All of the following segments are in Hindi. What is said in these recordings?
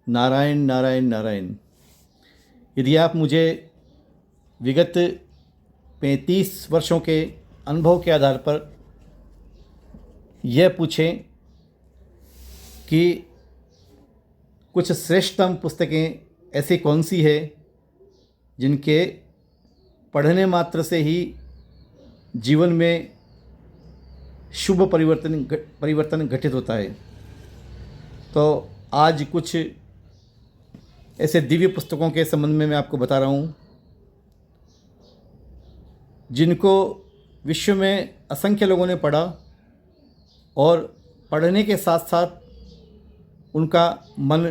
नारायण नारायण नारायण। यदि आप मुझे विगत 35 वर्षों के अनुभव के आधार पर यह पूछें कि कुछ श्रेष्ठतम पुस्तकें ऐसी कौन सी है जिनके पढ़ने मात्र से ही जीवन में शुभ परिवर्तन घटित होता है, तो आज कुछ ऐसे दिव्य पुस्तकों के संबंध में मैं आपको बता रहा हूँ जिनको विश्व में असंख्य लोगों ने पढ़ा और पढ़ने के साथ साथ उनका मन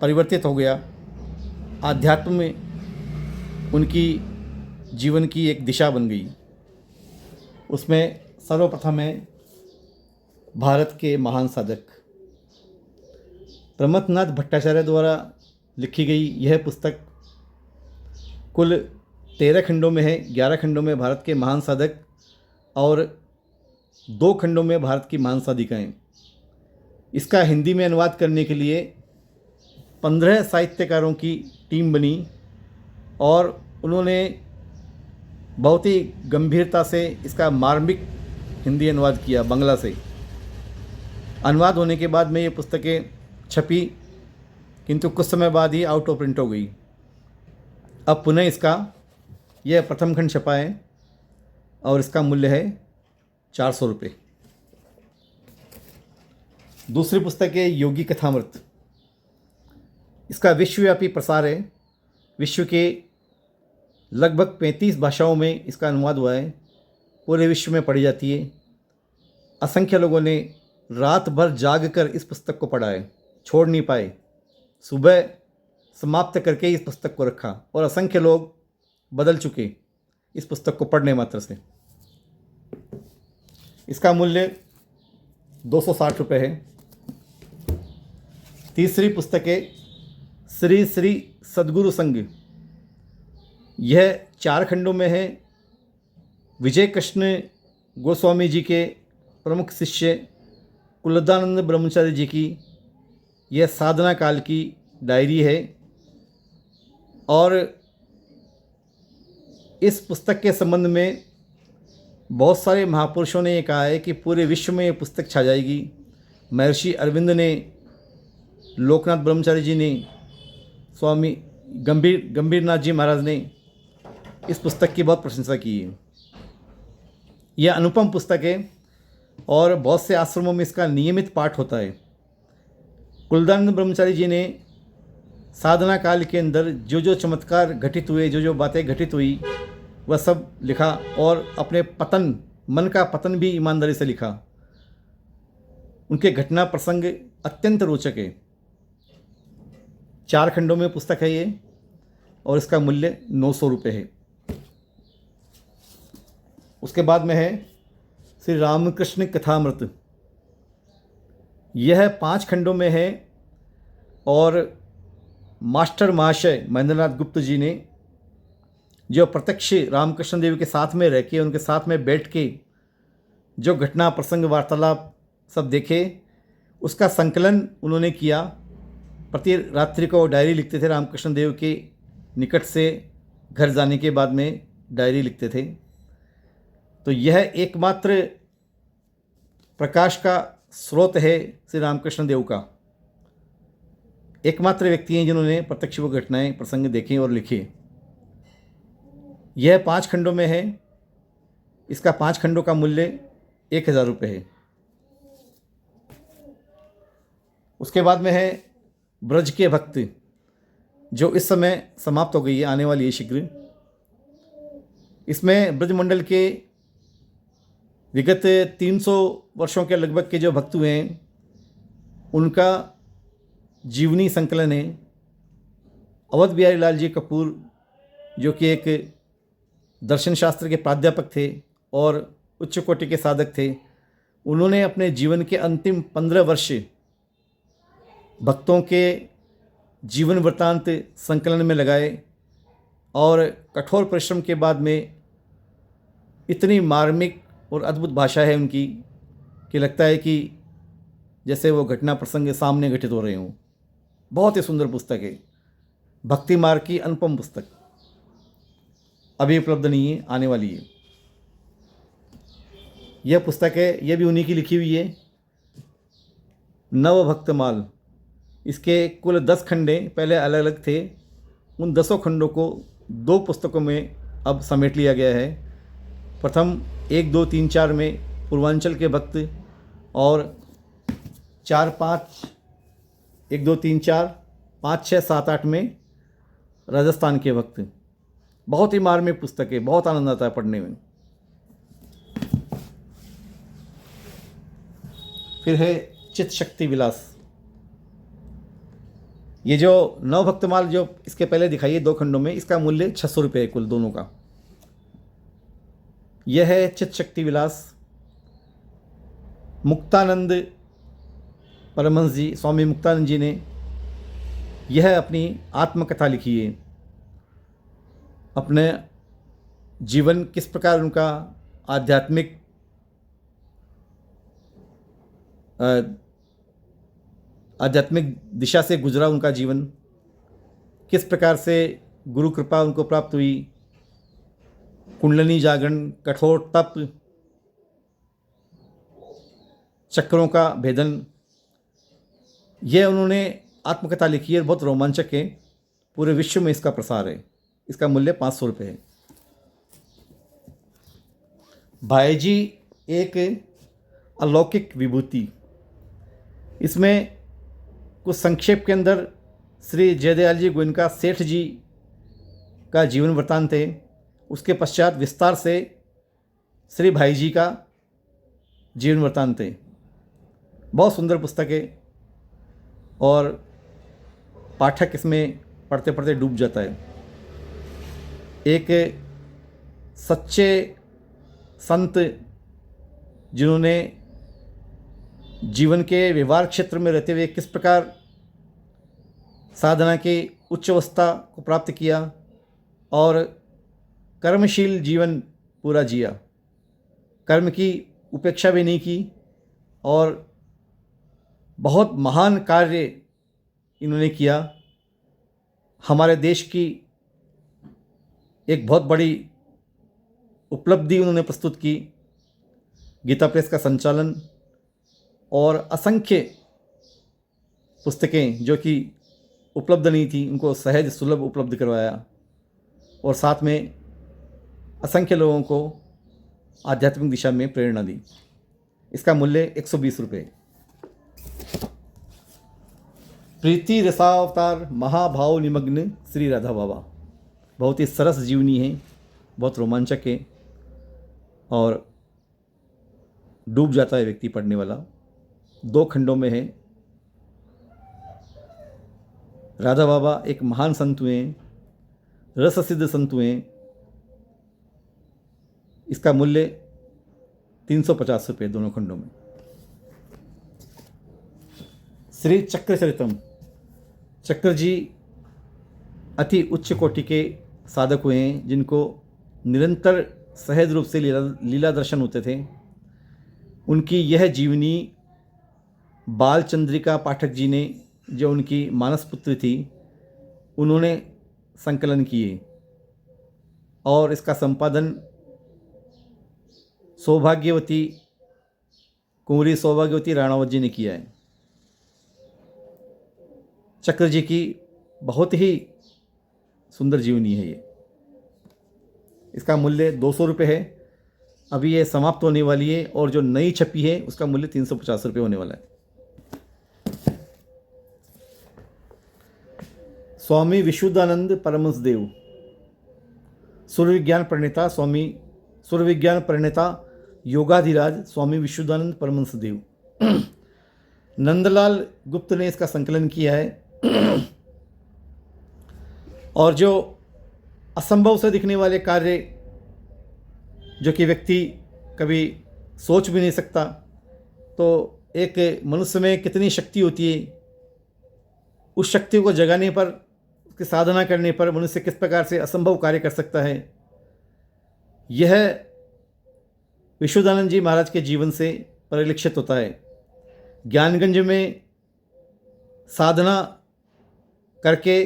परिवर्तित हो गया। आध्यात्म में उनकी जीवन की एक दिशा बन गई। उसमें सर्वप्रथम है भारत के महान साधक प्रमथनाथ भट्टाचार्य द्वारा लिखी गई यह पुस्तक कुल 13 खंडों में है। 11 खंडों में भारत के महान साधक और 2 खंडों में भारत की महान साधिकाएँ। इसका हिंदी में अनुवाद करने के लिए 15 साहित्यकारों की टीम बनी और उन्होंने बहुत ही गंभीरता से इसका मार्मिक हिंदी अनुवाद किया बांग्ला से। अनुवाद होने के बाद में ये पुस्तकें छपी, किंतु कुछ समय बाद ही आउट ऑफ प्रिंट हो गई। अब पुनः इसका यह प्रथम खंड छपा है और इसका मूल्य है 400 रुपये। दूसरी पुस्तक है योगी कथामृत। इसका विश्वव्यापी प्रसार है। विश्व के लगभग 35 भाषाओं में इसका अनुवाद हुआ है। पूरे विश्व में पढ़ी जाती है। असंख्य लोगों ने रात भर जाग कर इस पुस्तक को पढ़ा है, छोड़ नहीं पाए। सुबह समाप्त करके इस पुस्तक को रखा और असंख्य लोग बदल चुके इस पुस्तक को पढ़ने मात्र से। इसका मूल्य 260 रुपये है। तीसरी पुस्तक है श्री श्री सद्गुरु संघ। यह 4 खंडों में है। विजय कृष्ण गोस्वामी जी के प्रमुख शिष्य कुलदानंद ब्रह्मचारी जी की यह साधना काल की डायरी है और इस पुस्तक के संबंध में बहुत सारे महापुरुषों ने ये कहा है कि पूरे विश्व में ये पुस्तक छा जाएगी। महर्षि अरविंद ने, लोकनाथ ब्रह्मचारी जी ने, स्वामी गंभीरनाथ जी महाराज ने इस पुस्तक की बहुत प्रशंसा की है। यह अनुपम पुस्तक है और बहुत से आश्रमों में इसका नियमित पाठ होता है। कुलदानंद ब्रह्मचारी जी ने साधना काल के अंदर जो जो चमत्कार घटित हुए, जो जो बातें घटित हुई, वह सब लिखा और अपने मन का पतन भी ईमानदारी से लिखा। उनके घटना प्रसंग अत्यंत रोचक है। 4 खंडों में पुस्तक है ये और इसका मूल्य 900 रुपये है। उसके बाद में है श्री रामकृष्ण कथामृत। यह 5 खंडों में है और मास्टर महाशय महेंद्रनाथ गुप्त जी ने जो प्रत्यक्ष रामकृष्ण देव के साथ में रह के, उनके साथ में बैठ के जो घटना प्रसंग वार्तालाप सब देखे, उसका संकलन उन्होंने किया। प्रति रात्रि को डायरी लिखते थे। रामकृष्ण देव के निकट से घर जाने के बाद में डायरी लिखते थे। तो यह एकमात्र प्रकाश का स्रोत है श्री रामकृष्ण देव का। एकमात्र व्यक्ति हैं जिन्होंने प्रत्यक्ष वो घटनाएं प्रसंग देखे और लिखे। यह 5 खंडों में है। इसका 5 खंडों का मूल्य 1000 रुपये है। उसके बाद में है ब्रज के भक्त, जो इस समय समाप्त हो गई है, आने वाली है शीघ्र। इसमें ब्रजमंडल के विगत 300 वर्षों के लगभग के जो भक्त हुए हैं उनका जीवनी संकलन है। अवध बिहारी लाल जी कपूर, जो कि एक दर्शन शास्त्र के प्राध्यापक थे और उच्च कोटि के साधक थे, उन्होंने अपने जीवन के अंतिम 15 वर्ष भक्तों के जीवन वृत्तांत संकलन में लगाए और कठोर परिश्रम के बाद में इतनी मार्मिक और अद्भुत भाषा है उनकी कि लगता है कि जैसे वो घटना प्रसंग सामने घटित हो रहे हों। बहुत ही सुंदर पुस्तक है, भक्ति मार्ग की अनुपम पुस्तक। अभी उपलब्ध नहीं है, आने वाली है। यह पुस्तक है, यह भी उन्हीं की लिखी हुई है, नवभक्तमाल। इसके कुल 10 खंडे पहले अलग अलग थे, उन 10 खंडों को 2 पुस्तकों में अब समेट लिया गया है। प्रथम 1, 2, 3, 4 में पूर्वांचल के भक्त, और 4, 5, 1, 2, 3, 4, 5, 6, 7, 8 में राजस्थान के भक्त। बहुत ही मार्मिक पुस्तक है, बहुत आनंद आता है पढ़ने में। फिर है चित शक्ति विलास। ये जो नवभक्तमाल जो इसके पहले दिखाई है 2 खंडों में, इसका मूल्य 600 रुपये है कुल दोनों का। यह है चित शक्ति विलास। मुक्तानंद परमहंस जी, स्वामी मुक्तानंद जी ने यह अपनी आत्मकथा लिखी है। अपने जीवन किस प्रकार उनका आध्यात्मिक दिशा से गुजरा, उनका जीवन किस प्रकार से गुरु कृपा उनको प्राप्त हुई, कुंडलिनी जागरण, कठोर तप, चक्रों का भेदन, यह उन्होंने आत्मकथा लिखी है। बहुत रोमांचक है, पूरे विश्व में इसका प्रसार है। इसका मूल्य 500 रुपये है। भाईजी एक अलौकिक विभूति। इसमें कुछ संक्षेप के अंदर श्री जयदयाल जी गोयनका सेठ जी का जीवन वृत्तांत है। उसके पश्चात विस्तार से श्री भाई जी का जीवन वृत्तांत है। बहुत सुंदर पुस्तक है और पाठक इसमें पढ़ते पढ़ते डूब जाता है। एक सच्चे संत जिन्होंने जीवन के व्यवहार क्षेत्र में रहते हुए किस प्रकार साधना की उच्च अवस्था को प्राप्त किया और कर्मशील जीवन पूरा जिया, कर्म की उपेक्षा भी नहीं की और बहुत महान कार्य इन्होंने किया। हमारे देश की एक बहुत बड़ी उपलब्धि उन्होंने प्रस्तुत की, गीता प्रेस का संचालन और असंख्य पुस्तकें जो कि उपलब्ध नहीं थी उनको सहज सुलभ उपलब्ध करवाया और साथ में असंख्य लोगों को आध्यात्मिक दिशा में प्रेरणा दी। इसका मूल्य 120 रुपये। प्रीति रसावतार महाभाव निमग्न श्री राधा बाबा। बहुत ही सरस जीवनी है, बहुत रोमांचक है और डूब जाता है व्यक्ति पढ़ने वाला। 2 खंडों में है। राधा बाबा एक महान संत हुए, रस सिद्ध संत हुए। इसका मूल्य 350 रुपये दोनों खंडों में। श्री चक्रचरितम। चक्र जी अति उच्च कोटि के साधक हुए हैं जिनको निरंतर सहज रूप से लीला दर्शन होते थे। उनकी यह जीवनी बाल चंद्रिका पाठक जी ने, जो उनकी मानस पुत्री थी, उन्होंने संकलन किए और इसका संपादन कुंवरी सौभाग्यवती राणावत जी ने किया है। चक्र जी की बहुत ही सुंदर जीवनी है ये। इसका मूल्य 200 रुपये है। अभी ये समाप्त होने वाली है और जो नई छपी है उसका मूल्य 350 रुपये होने वाला है। स्वामी विशुद्धानंद परमहंस देव, सूर्य विज्ञान प्रणेता योगाधिराज स्वामी विशुद्धानंद परमहंस देव। नंदलाल गुप्त ने इसका संकलन किया है और जो असंभव से दिखने वाले कार्य जो कि व्यक्ति कभी सोच भी नहीं सकता, तो एक मनुष्य में कितनी शक्ति होती है, उस शक्ति को जगाने पर, उसकी साधना करने पर मनुष्य किस प्रकार से असंभव कार्य कर सकता है, यह विशुद्धानंद जी महाराज के जीवन से परिलक्षित होता है। ज्ञानगंज में साधना करके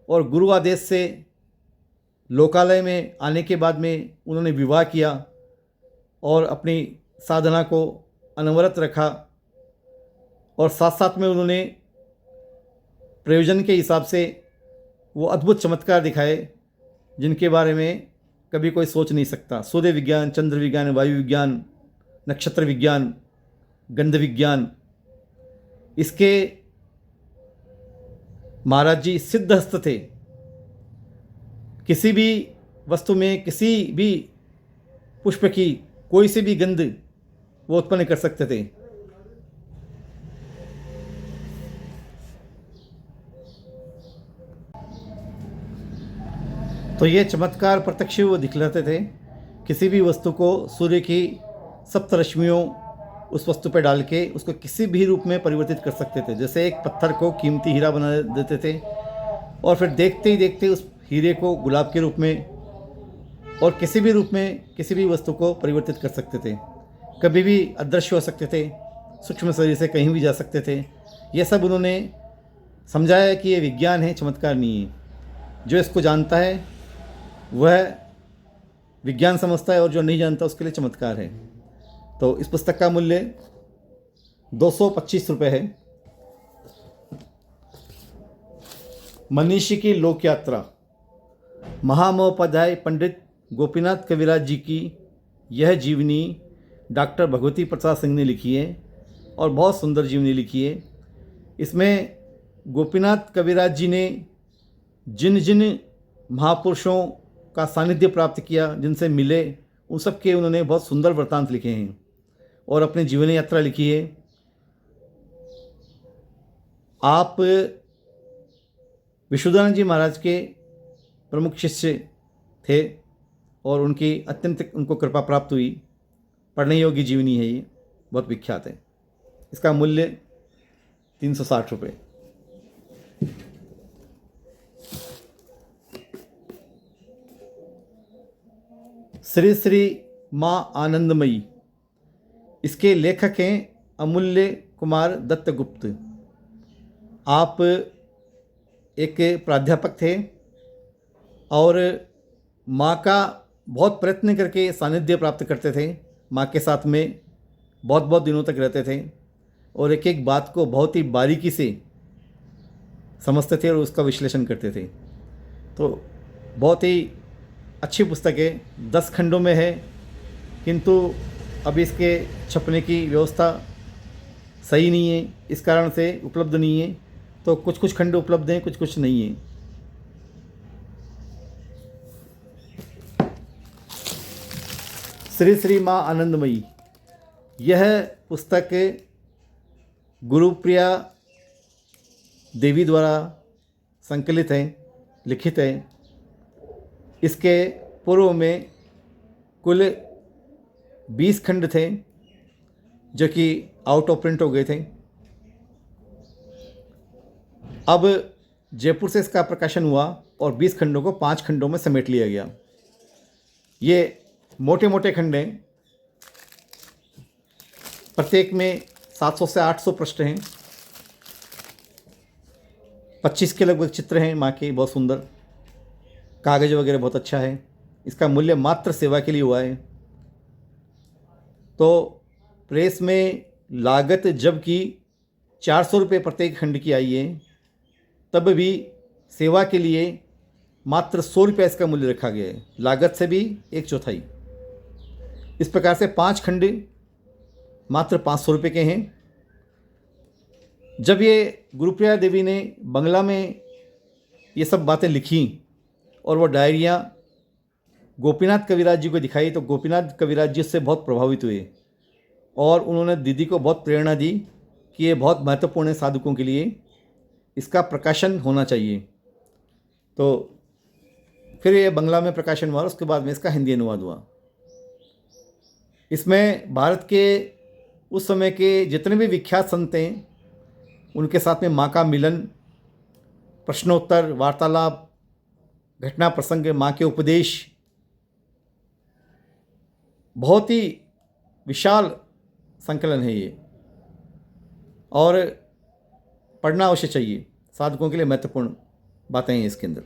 और गुरु आदेश से लोकालय में आने के बाद में उन्होंने विवाह किया और अपनी साधना को अनवरत रखा, और साथ साथ में उन्होंने प्रयोजन के हिसाब से वो अद्भुत चमत्कार दिखाए जिनके बारे में कभी कोई सोच नहीं सकता। सूर्य विज्ञान, चंद्र विज्ञान, वायु विज्ञान, नक्षत्र विज्ञान, गंध विज्ञान, इसके महाराज जी सिद्धहस्त थे। किसी भी वस्तु में, किसी भी पुष्प की कोई सी भी गंध वो उत्पन्न कर सकते थे। तो ये चमत्कार प्रत्यक्ष वो दिखलाते थे। किसी भी वस्तु को सूर्य की सप्तरश्मियों उस वस्तु पर डाल के उसको किसी भी रूप में परिवर्तित कर सकते थे। जैसे एक पत्थर को कीमती हीरा बना देते थे और फिर देखते ही देखते उस हीरे को गुलाब के रूप में और किसी भी रूप में किसी भी वस्तु को परिवर्तित कर सकते थे। कभी भी अदृश्य हो सकते थे, सूक्ष्म शरीर से कहीं भी जा सकते थे। ये सब उन्होंने समझाया कि ये विज्ञान है, चमत्कार नहीं है। जो इसको जानता है वह विज्ञान समझता है और जो नहीं जानता उसके लिए चमत्कार है। तो इस पुस्तक का मूल्य 225 रुपये है। मनीषी की लोक यात्रा, महामहोपाध्याय पंडित गोपीनाथ कविराज जी की यह जीवनी डॉक्टर भगवती प्रसाद सिंह ने लिखी है और बहुत सुंदर जीवनी लिखी है। इसमें गोपीनाथ कविराज जी ने जिन जिन महापुरुषों का सानिध्य प्राप्त किया, जिनसे मिले, उन सब के उन्होंने बहुत सुंदर वृत्तांत लिखे हैं और अपनी जीवन यात्रा लिखी है। आप विशुद्धानंद जी महाराज के प्रमुख शिष्य थे और उनकी अत्यंत उनको कृपा प्राप्त हुई। पढ़ने योग्य जीवनी है, ये बहुत विख्यात है। इसका मूल्य 360 रुपये। श्री श्री माँ आनंदमयी, इसके लेखक हैं अमूल्य कुमार दत्तगुप्त। आप एक प्राध्यापक थे और माँ का बहुत प्रयत्न करके सानिध्य प्राप्त करते थे। माँ के साथ में बहुत बहुत दिनों तक रहते थे और एक एक बात को बहुत ही बारीकी से समझते थे और उसका विश्लेषण करते थे। तो बहुत ही अच्छी पुस्तक है। 10 खंडों में है, किंतु अभी इसके छपने की व्यवस्था सही नहीं है, इस कारण से उपलब्ध नहीं है। तो कुछ कुछ खंड उपलब्ध हैं, कुछ कुछ नहीं है। श्री श्री माँ आनंदमयी, यह पुस्तक गुरुप्रिया देवी द्वारा संकलित है, लिखित है। इसके पूर्व में कुल 20 खंड थे जो कि आउट ऑफ प्रिंट हो गए थे। अब जयपुर से इसका प्रकाशन हुआ और 20 खंडों को 5 खंडों में समेट लिया गया। ये मोटे मोटे खंड हैं, प्रत्येक में 700 से 800 पृष्ठ हैं। 25 के लगभग चित्र हैं माँ के, बहुत सुंदर। कागज वगैरह बहुत अच्छा है। इसका मूल्य मात्र सेवा के लिए हुआ है। तो प्रेस में लागत जबकि 400 रुपये प्रत्येक खंड की आई है, तब भी सेवा के लिए मात्र 100 रुपये इसका मूल्य रखा गया है, लागत से भी 1/4। इस प्रकार से 5 खंड मात्र 500 रुपये के हैं। जब ये गुरुप्रिया देवी ने बंगला में ये सब बातें लिखी और वो डायरियाँ गोपीनाथ कविराज जी को दिखाई, तो गोपीनाथ कविराज जी उससे बहुत प्रभावित हुए और उन्होंने दीदी को बहुत प्रेरणा दी कि ये बहुत महत्वपूर्ण है साधकों के लिए, इसका प्रकाशन होना चाहिए। तो फिर ये बंगला में प्रकाशन हुआ, उसके बाद में इसका हिंदी अनुवाद हुआ। इसमें भारत के उस समय के जितने भी विख्यात संत हैं उनके साथ में माँ का मिलन, प्रश्नोत्तर, वार्तालाप, घटना प्रसंग, माँ के उपदेश, बहुत ही विशाल संकलन है ये और पढ़ना अवश्य चाहिए, साधकों के लिए महत्वपूर्ण बातें हैं इसके अंदर।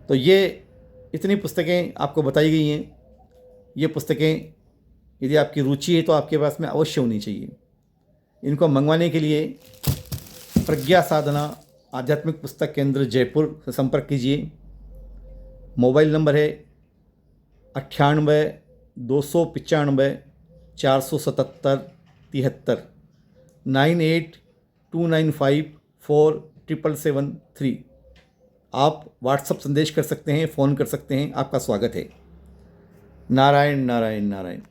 तो ये इतनी पुस्तकें आपको बताई गई हैं। ये पुस्तकें यदि आपकी रुचि है तो आपके पास में अवश्य होनी चाहिए। इनको मंगवाने के लिए प्रज्ञा साधना आध्यात्मिक पुस्तक केंद्र जयपुर से संपर्क कीजिए। मोबाइल नंबर है 98 295 477 73 9829547773। आप व्हाट्सएप संदेश कर सकते हैं, फ़ोन कर सकते हैं। आपका स्वागत है। नारायण नारायण नारायण।